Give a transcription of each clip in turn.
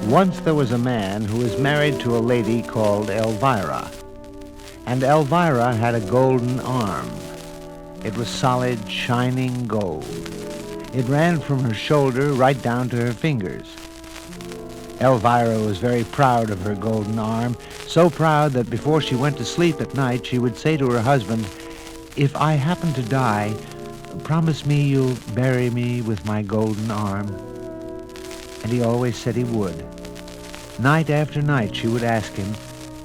Once there was a man who was married to a lady called Elvira, and Elvira had a golden arm. It was solid, shining gold. It ran from her shoulder right down to her fingers. Elvira was very proud of her golden arm, so proud that before she went to sleep at night, she would say to her husband, "If I happen to die, promise me you'll bury me with my golden arm." And he always said he would. Night after night she would ask him,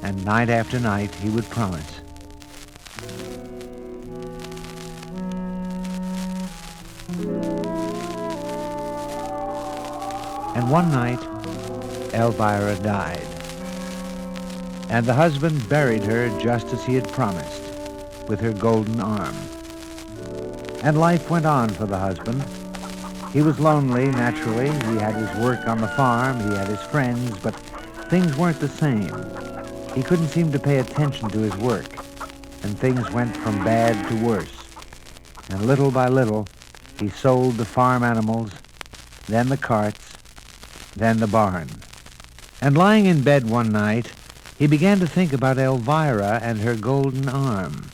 and night after night he would promise. And one night, Elvira died. And the husband buried her just as he had promised, with her golden arm. And life went on for the husband. He was lonely, naturally. He had his work on the farm, he had his friends, but things weren't the same. He couldn't seem to pay attention to his work, and things went from bad to worse. And little by little, he sold the farm animals, then the carts, then the barn. And lying in bed one night, he began to think about Elvira and her golden arm.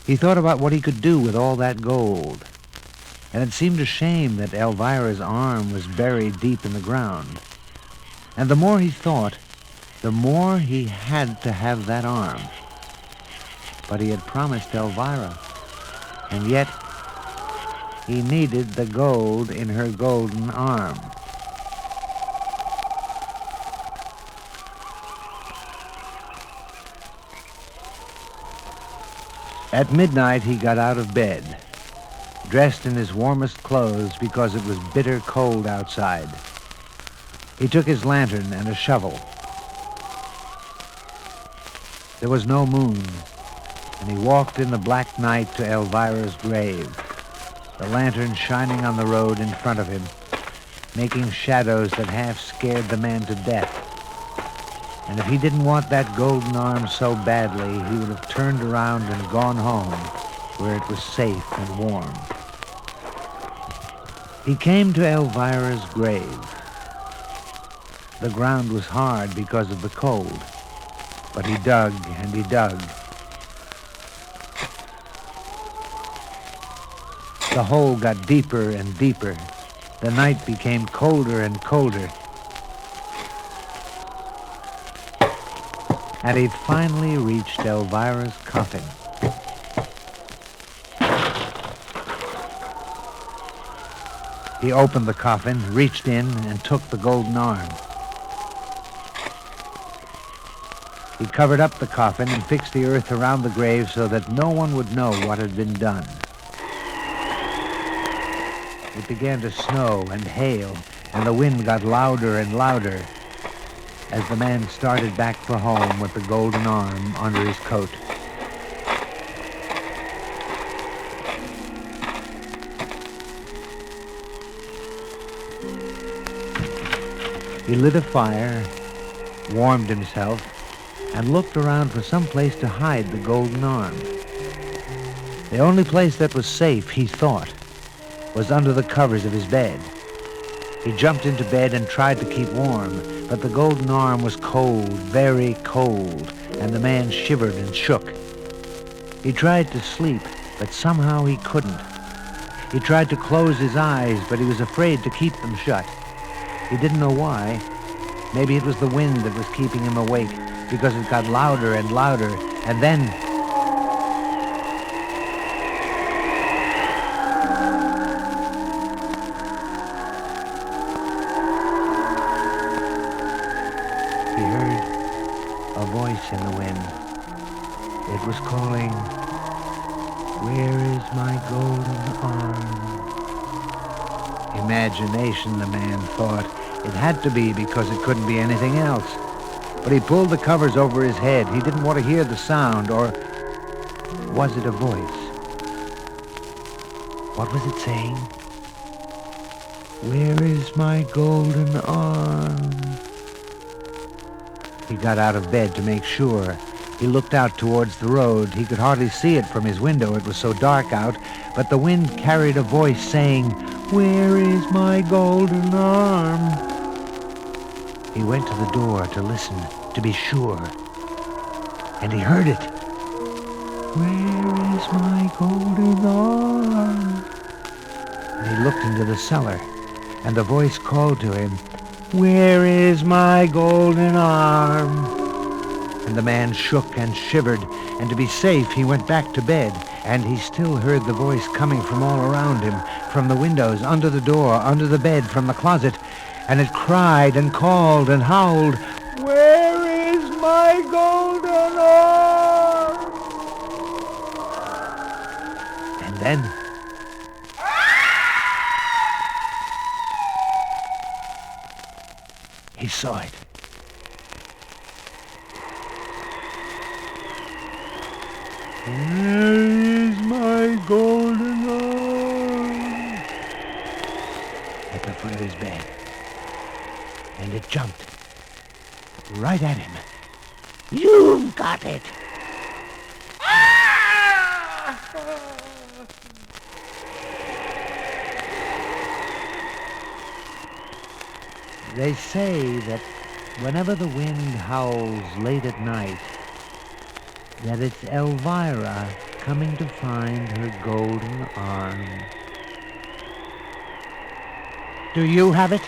He thought about what he could do with all that gold. And it seemed a shame that Elvira's arm was buried deep in the ground. And the more he thought, the more he had to have that arm. But he had promised Elvira, and yet he needed the gold in her golden arm. At midnight, he got out of bed, dressed in his warmest clothes because it was bitter cold outside. He took his lantern and a shovel. There was no moon, and he walked in the black night to Elvira's grave, the lantern shining on the road in front of him, making shadows that half scared the man to death. And if he didn't want that golden arm so badly, he would have turned around and gone home, where it was safe and warm. He came to Elvira's grave. The ground was hard because of the cold, but he dug and he dug. The hole got deeper and deeper. The night became colder and colder. And he finally reached Elvira's coffin. He opened the coffin, reached in, and took the golden arm. He covered up the coffin and fixed the earth around the grave so that no one would know what had been done. It began to snow and hail, and the wind got louder and louder as the man started back for home with the golden arm under his coat. He lit a fire, warmed himself, and looked around for some place to hide the golden arm. The only place that was safe, he thought, was under the covers of his bed. He jumped into bed and tried to keep warm, but the golden arm was cold, very cold, and the man shivered and shook. He tried to sleep, but somehow he couldn't. He tried to close his eyes, but he was afraid to keep them shut. He didn't know why. Maybe it was the wind that was keeping him awake, because it got louder and louder, and then he heard a voice in the wind. It was calling, "Where is my golden arm?" Imagination, the man thought. It had to be because it couldn't be anything else. But he pulled the covers over his head. He didn't want to hear the sound, or was it a voice? What was it saying? "Where is my golden arm?" He got out of bed to make sure. He looked out towards the road. He could hardly see it from his window. It was so dark out, but the wind carried a voice saying, "Where is my golden arm?" He went to the door to listen, to be sure, and he heard it. "Where is my golden arm?" And he looked into the cellar, and the voice called to him, "Where is my golden arm?" And the man shook and shivered, and to be safe he went back to bed, and he still heard the voice coming from all around him, from the windows, under the door, under the bed, from the closet, and it cried and called and howled, "Where is my golden arm?" And then he saw it. "Where is my golden arm?" At the foot of his bed. And it jumped right at him. "You've got it!" They say that whenever the wind howls late at night, that it's Elvira coming to find her golden arm. Do you have it?